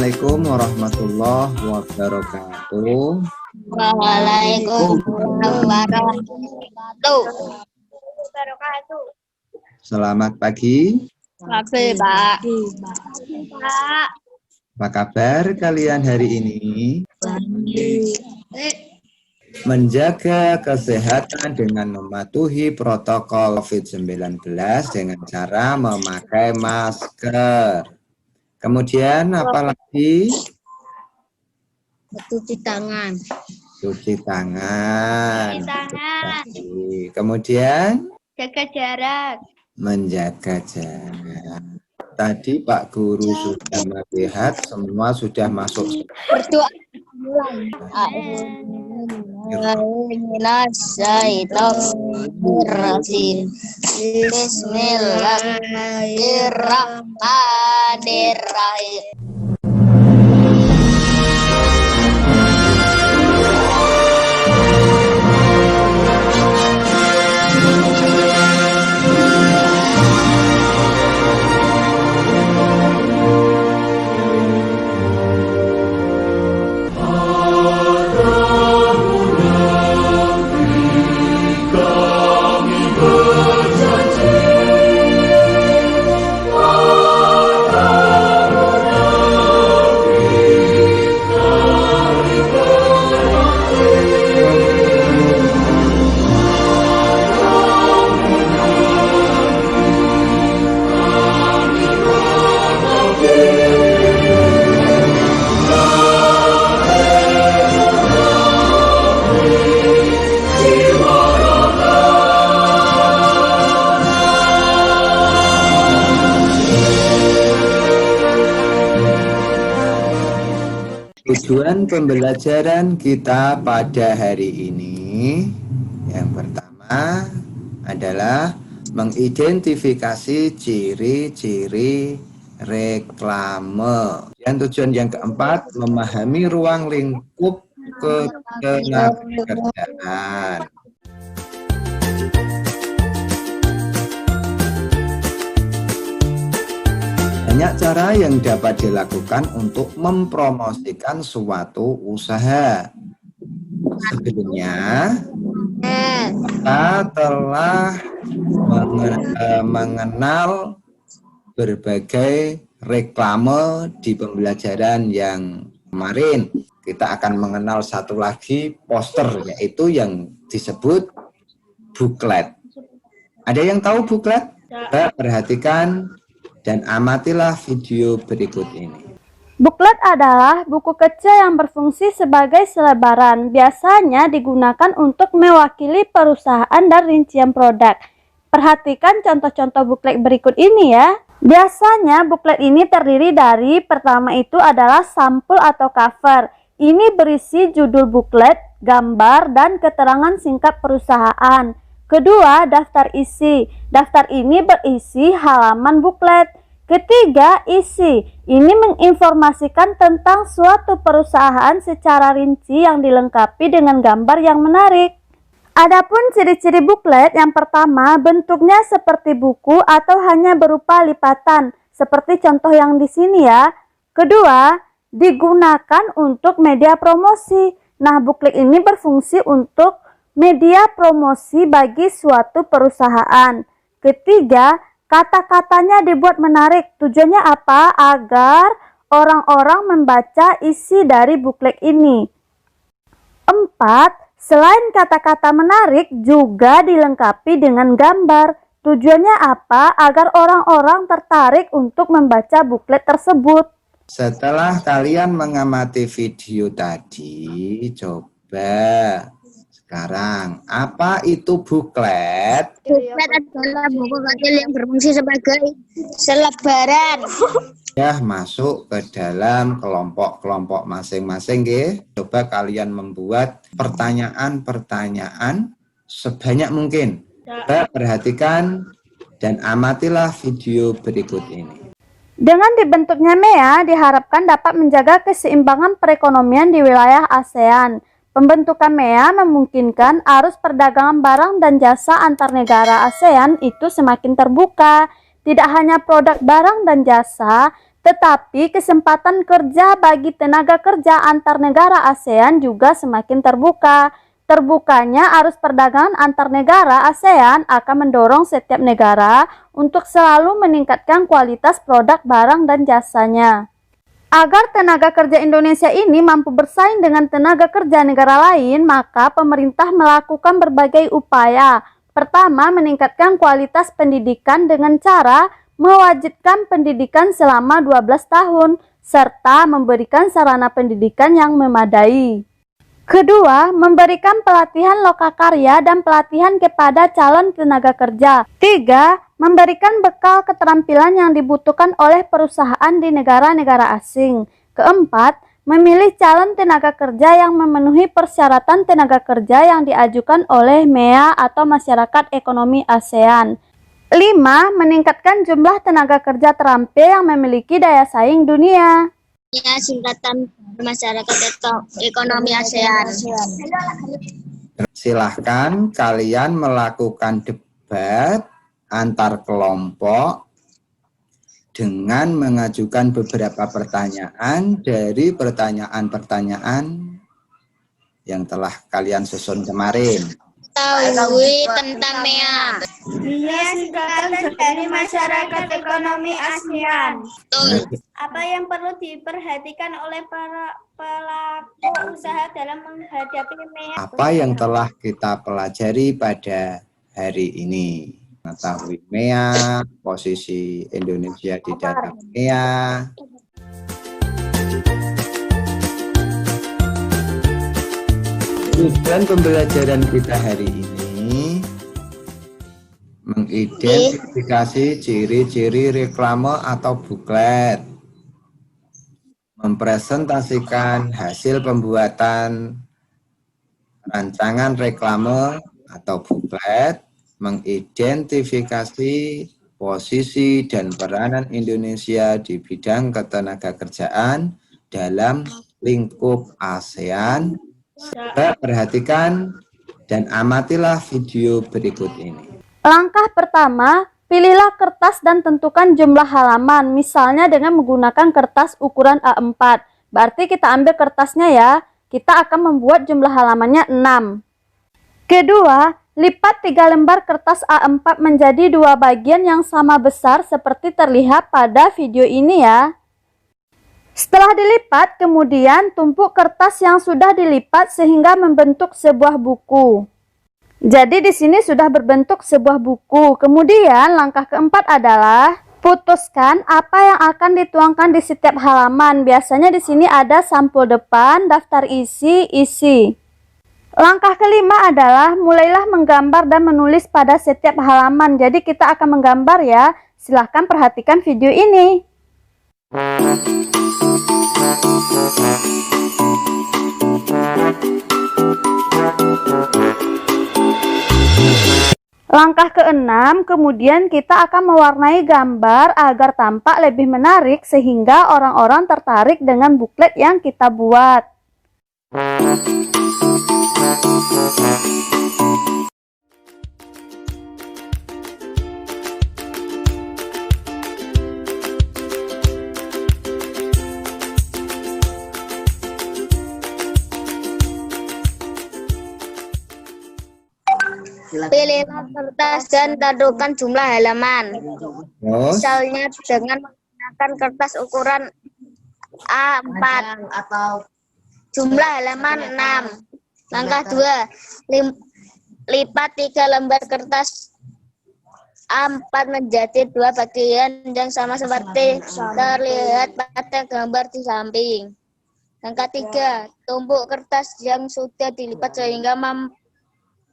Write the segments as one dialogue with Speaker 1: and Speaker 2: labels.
Speaker 1: Assalamualaikum warahmatullahi wabarakatuh.
Speaker 2: Waalaikumsalam wabarakatuh.
Speaker 1: Selamat pagi.
Speaker 2: Pagi, Pak.
Speaker 1: Apa kabar kalian hari ini? Menjaga kesehatan dengan mematuhi protokol COVID-19 dengan cara memakai masker. Kemudian apa lagi?
Speaker 2: Cuci tangan.
Speaker 1: Cuci tangan. Kemudian
Speaker 2: Jaga jarak.
Speaker 1: menjaga jarak. Tadi Pak Guru sudah melihat semua sudah masuk.
Speaker 2: Berdoa. Bismillahirrahmanirrahim.
Speaker 1: Tujuan pembelajaran kita pada hari ini yang pertama adalah mengidentifikasi ciri-ciri reklame. Dan tujuan yang keempat memahami ruang lingkup ketenagakerjaan. Banyak cara yang dapat dilakukan untuk mempromosikan suatu usaha. Sebelumnya, kita telah mengenal berbagai reklame di pembelajaran yang kemarin. Kita akan mengenal satu lagi poster, yaitu yang disebut buklet. Ada yang tahu buklet? Kita perhatikan dan amatilah video berikut ini.
Speaker 3: Buklet adalah buku kecil yang berfungsi sebagai selebaran. Biasanya digunakan untuk mewakili perusahaan dan rincian produk. Perhatikan contoh-contoh buklet berikut ini ya. Biasanya buklet ini terdiri dari, pertama itu adalah sampul atau cover. Ini berisi judul buklet, gambar, dan keterangan singkat perusahaan. Kedua, daftar isi. Daftar ini berisi halaman buklet. Ketiga, isi. Ini menginformasikan tentang suatu perusahaan secara rinci yang dilengkapi dengan gambar yang menarik. Adapun ciri-ciri buklet, yang pertama, bentuknya seperti buku atau hanya berupa lipatan, seperti contoh yang di sini ya. Kedua, digunakan untuk media promosi. Nah, buklet ini berfungsi untuk media promosi bagi suatu perusahaan. Ketiga, kata-katanya dibuat menarik. Tujuannya apa? Agar orang-orang membaca isi dari buklet ini. 4. Selain kata-kata menarik, juga dilengkapi dengan gambar. Tujuannya apa? Agar orang-orang tertarik untuk membaca buklet tersebut.
Speaker 1: Setelah kalian mengamati video tadi, coba sekarang, apa itu buklet?
Speaker 2: Buklet adalah buku kecil yang berfungsi sebagai selebaran.
Speaker 1: Ya, masuk ke dalam kelompok-kelompok masing-masing, ya. Coba kalian membuat pertanyaan-pertanyaan sebanyak mungkin. Coba perhatikan dan amatilah video berikut ini.
Speaker 3: Dengan dibentuknya MEA, diharapkan dapat menjaga keseimbangan perekonomian di wilayah ASEAN. Pembentukan MEA memungkinkan arus perdagangan barang dan jasa antar negara ASEAN itu semakin terbuka. Tidak hanya produk barang dan jasa, Tetapi kesempatan kerja bagi tenaga kerja antar negara ASEAN juga semakin terbuka. Terbukanya arus perdagangan antar negara ASEAN akan mendorong setiap negara untuk selalu meningkatkan kualitas produk barang dan jasanya. Agar tenaga kerja Indonesia ini mampu bersaing dengan tenaga kerja negara lain, maka pemerintah melakukan berbagai upaya. Pertama, meningkatkan kualitas pendidikan dengan cara mewajibkan pendidikan selama 12 tahun, serta memberikan sarana pendidikan yang memadai. Kedua, memberikan pelatihan lokakarya dan pelatihan kepada calon tenaga kerja. Tiga, memberikan bekal keterampilan yang dibutuhkan oleh perusahaan di negara-negara asing. Keempat, memilih calon tenaga kerja yang memenuhi persyaratan tenaga kerja yang diajukan oleh MEA atau Masyarakat Ekonomi ASEAN. 5. Meningkatkan jumlah tenaga kerja terampil yang memiliki daya saing dunia.
Speaker 2: Ya, singkatan Masyarakat Ekonomi ASEAN.
Speaker 1: Silahkan kalian melakukan debat antar kelompok dengan mengajukan beberapa pertanyaan dari pertanyaan-pertanyaan yang telah kalian susun kemarin.
Speaker 2: Ketahui tentang MEA.
Speaker 4: Dia singkatan dari Masyarakat Ekonomi ASEAN. Apa yang perlu diperhatikan oleh para pelaku usaha dalam menghadapi MEA?
Speaker 1: Apa yang telah kita pelajari pada hari ini? Mengetahui MEA, posisi Indonesia di dalam MEA. Tujuan pembelajaran kita hari ini mengidentifikasi ciri-ciri reklame atau buklet, mempresentasikan hasil pembuatan rancangan reklame atau buklet, mengidentifikasi posisi dan peranan Indonesia di bidang ketenagakerjaan dalam lingkup ASEAN. Perhatikan dan amatilah video berikut ini.
Speaker 3: Langkah pertama, pilihlah kertas dan tentukan jumlah halaman, misalnya dengan menggunakan kertas ukuran A4. Berarti kita ambil kertasnya ya, kita akan membuat jumlah halamannya 6. Kedua, lipat 3 lembar kertas A4 menjadi 2 bagian yang sama besar seperti terlihat pada video ini ya. Setelah dilipat, kemudian tumpuk kertas yang sudah dilipat sehingga membentuk sebuah buku. Jadi di sini sudah berbentuk sebuah buku. Kemudian langkah keempat adalah putuskan apa yang akan dituangkan di setiap halaman. Biasanya di sini ada sampul depan, daftar isi. Langkah kelima adalah mulailah menggambar dan menulis pada setiap halaman. Jadi kita akan menggambar ya. Silahkan perhatikan video ini. Langkah keenam, kemudian kita akan mewarnai gambar agar tampak lebih menarik sehingga orang-orang tertarik dengan buklet yang kita buat.
Speaker 2: Pilihlah kertas dan tentukan jumlah halaman. Misalnya dengan menggunakan kertas ukuran A4. Jumlah halaman 6. Langkah 2. Lipat 3 lembar kertas A4 menjadi 2 bagian yang sama seperti terlihat pada gambar di samping. Langkah 3. Tumpuk kertas yang sudah dilipat sehingga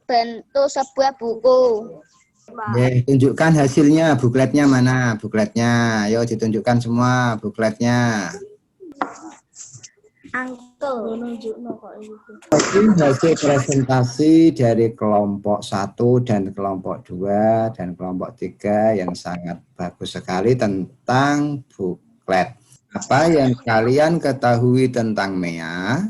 Speaker 2: bentuk sebuah buku.
Speaker 1: Tunjukkan hasilnya, bukletnya mana? Bukletnya, ayo ditunjukkan semua bukletnya. Hasil presentasi dari kelompok 1 dan kelompok 2 dan kelompok 3 yang sangat bagus sekali tentang buklet. Apa yang kalian ketahui tentang MEA?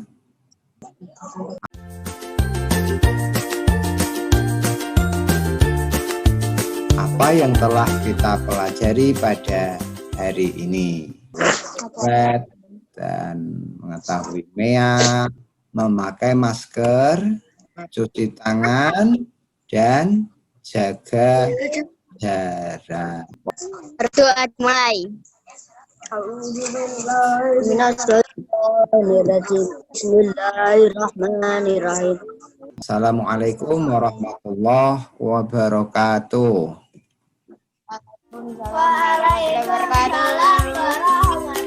Speaker 1: Apa yang telah kita pelajari pada hari ini? buklet dan mengetahui MEA, memakai masker, cuci tangan, dan jaga jarak.
Speaker 2: Berdoa mulai. Bismillahirrahmanirrahim.
Speaker 1: Assalamualaikum warahmatullahi wabarakatuh.
Speaker 4: Waalaikumsalam warahmatullahi wabarakatuh.